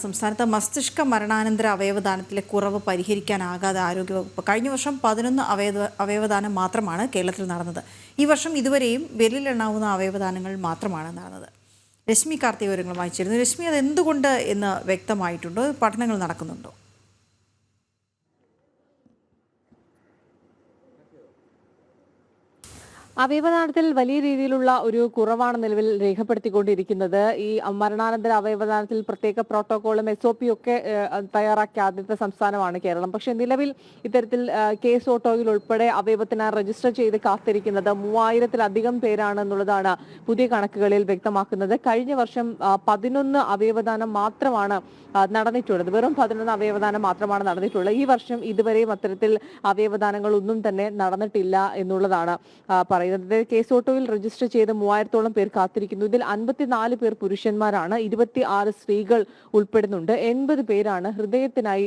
സംസ്ഥാനത്ത് മസ്തിഷ്ക മരണാനന്തര അവയവദാനത്തിലെ കുറവ് പരിഹരിക്കാനാകാതെ ആരോഗ്യവകുപ്പ്. കഴിഞ്ഞ വർഷം 11 അവയവദാനം മാത്രമാണ് കേരളത്തിൽ നടന്നത്. ഈ വർഷം ഇതുവരെയും വിരലിലെണ്ണാവുന്ന അവയവദാനങ്ങൾ മാത്രമാണ് നടന്നത്. രശ്മി കാർത്തിക വിവരങ്ങൾ വായിച്ചിരുന്നു. രശ്മി, അത് എന്തുകൊണ്ട് എന്ന് വ്യക്തമായിട്ടുണ്ടോ? പഠനങ്ങൾ നടക്കുന്നുണ്ടോ? അവയവദാനത്തിൽ വലിയ രീതിയിലുള്ള ഒരു കുറവാണ് നിലവിൽ രേഖപ്പെടുത്തിക്കൊണ്ടിരിക്കുന്നത്. ഈ മരണാനന്തര അവയവദാനത്തിൽ പ്രത്യേക പ്രോട്ടോകോളും SOP ഒക്കെ തയ്യാറാക്കിയ ആദ്യത്തെ സംസ്ഥാനമാണ് കേരളം. പക്ഷേ നിലവിൽ ഇത്തരത്തിൽ കേസ് ഓട്ടോയിൽ ഉൾപ്പെടെ അവയവത്തിന് രജിസ്റ്റർ ചെയ്ത് കാത്തിരിക്കുന്നത് 3000-ലധികം പേരാണ് എന്നുള്ളതാണ് പുതിയ കണക്കുകളിൽ വ്യക്തമാക്കുന്നത്. കഴിഞ്ഞ വർഷം 11 അവയവദാനം മാത്രമാണ് നടന്നിട്ടുള്ളത്. വെറും 11 അവയവദാനം മാത്രമാണ് നടന്നിട്ടുള്ളത്. ഈ വർഷം ഇതുവരെയും അത്തരത്തിൽ അവയവദാനങ്ങൾ ഒന്നും തന്നെ നടന്നിട്ടില്ല എന്നുള്ളതാണ് പറയുന്നത്. കേസ് ഓട്ടോയിൽ രജിസ്റ്റർ ചെയ്ത് 3000-ഓളം പേർ കാത്തിരിക്കുന്നു. ഇതിൽ 54 പേർ പുരുഷന്മാരാണ്, 26 സ്ത്രീകൾ ഉൾപ്പെടുന്നുണ്ട്. 80 പേരാണ് ഹൃദയത്തിനായി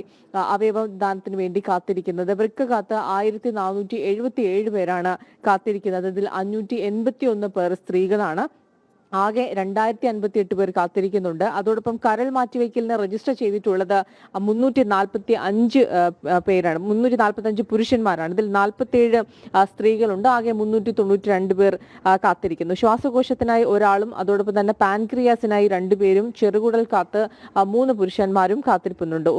അവയവദാനത്തിന് വേണ്ടി കാത്തിരിക്കുന്നത്. വൃക്ക കാത്ത് 1477 പേരാണ് കാത്തിരിക്കുന്നത്. ഇതിൽ 581 പേർ സ്ത്രീകളാണ്. ആകെ 2058 പേർ കാത്തിരിക്കുന്നുണ്ട്. അതോടൊപ്പം കരൾ മാറ്റിവെക്കലിന് രജിസ്റ്റർ ചെയ്തിട്ടുള്ളത് 345 പേരാണ്. 345 പുരുഷന്മാരാണ്. ഇതിൽ 47 സ്ത്രീകളുണ്ട്. ആകെ 392 പേർ കാത്തിരിക്കുന്നു. ശ്വാസകോശത്തിനായി ഒരാളും അതോടൊപ്പം തന്നെ പാൻക്രിയാസിനായി 2 പേരും ചെറുകുടൽ കാത്ത് 3 പുരുഷന്മാരും കാത്തിരിക്കുന്നുണ്ട്.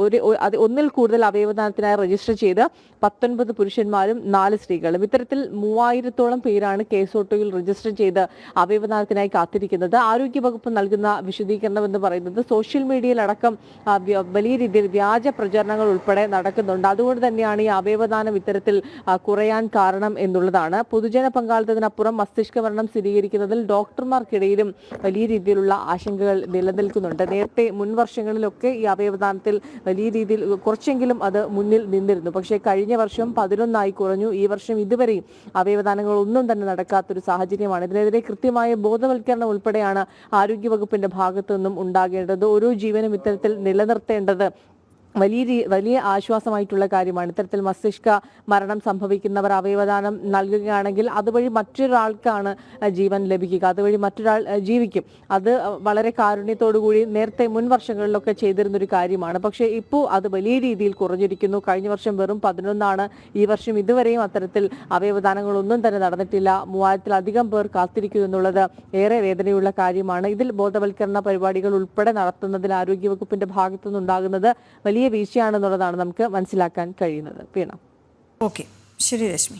ഒന്നിൽ കൂടുതൽ അവയവദാനത്തിനായി രജിസ്റ്റർ ചെയ്ത് 19 പുരുഷന്മാരും 4 സ്ത്രീകളും. ഇത്തരത്തിൽ 3000-ഓളം പേരാണ് കേസ് ഓട്ടോയിൽ രജിസ്റ്റർ ചെയ്ത് അവയവദാനത്തിനായി കാത്തിരിക്കുന്നത്. ആരോഗ്യവകുപ്പ് നൽകുന്ന വിശദീകരണം എന്ന് പറയുന്നത് സോഷ്യൽ മീഡിയയിലടക്കം വലിയ രീതിയിൽ വ്യാജ പ്രചരണങ്ങൾ ഉൾപ്പെടെ നടക്കുന്നുണ്ട്. അതുകൊണ്ട് തന്നെയാണ് ഈ അവയവദാനം ഇത്തരത്തിൽ കുറയാൻ കാരണം എന്നുള്ളതാണ്. പൊതുജന പങ്കാളിത്തത്തിനപ്പുറം മസ്തിഷ്ക മരണം സ്ഥിരീകരിക്കുന്നതിൽ ഡോക്ടർമാർക്കിടയിലും വലിയ രീതിയിലുള്ള ആശങ്കകൾ നിലനിൽക്കുന്നുണ്ട്. നേരത്തെ മുൻ വർഷങ്ങളിലൊക്കെ ഈ അവയവദാനത്തിൽ വലിയ രീതിയിൽ കുറച്ചെങ്കിലും അത് മുന്നിൽ നിന്നിരുന്നു. പക്ഷേ കഴിഞ്ഞ വർഷം 11 കുറഞ്ഞു. ഈ വർഷം ഇതുവരെയും അവയവദാനങ്ങൾ ഒന്നും തന്നെ നടക്കാത്തൊരു സാഹചര്യമാണ്. ഇതിനെതിരെ കൃത്യമായ ബോധവൽക്കരണം ഉൾപ്പെടെയാണ് ആരോഗ്യവകുപ്പിന്റെ ഭാഗത്തു നിന്നും ഉണ്ടാകേണ്ടത്. ഓരോ ജീവനും ഇത്തരത്തിൽ നിലനിർത്തേണ്ടത് വലിയ ആശ്വാസമായിട്ടുള്ള കാര്യമാണ്. ഇത്തരത്തിൽ മസ്തിഷ്ക മരണം സംഭവിക്കുന്നവർ അവയവദാനം നൽകുകയാണെങ്കിൽ അതുവഴി മറ്റൊരാൾക്കാണ് ജീവൻ ലഭിക്കുക, അതുവഴി മറ്റൊരാൾ ജീവിക്കും. അത് വളരെ കാരുണ്യത്തോടുകൂടി നേരത്തെ മുൻ വർഷങ്ങളിലൊക്കെ ചെയ്തിരുന്നൊരു കാര്യമാണ്. പക്ഷേ ഇപ്പോൾ അത് വലിയ രീതിയിൽ കുറഞ്ഞിരിക്കുന്നു. കഴിഞ്ഞ വർഷം വെറും 11 ഈ വർഷം ഇതുവരെയും അത്തരത്തിൽ അവയവദാനങ്ങളൊന്നും തന്നെ നടന്നിട്ടില്ല. 3000-ലധികം പേർ കാത്തിരിക്കുന്നു എന്നുള്ളത് ഏറെ വേദനയുള്ള കാര്യമാണ്. ഇതിൽ ബോധവൽക്കരണ പരിപാടികൾ ഉൾപ്പെടെ നടത്തുന്നതിൽ ആരോഗ്യവകുപ്പിന്റെ ഭാഗത്തുനിന്നുണ്ടാകുന്നത് വലിയ വീഴ്ചയാണെന്നുള്ളതാണ് നമുക്ക് മനസ്സിലാക്കാൻ കഴിയുന്നത്. വീണ. ഓക്കെ, ശരി രശ്മി.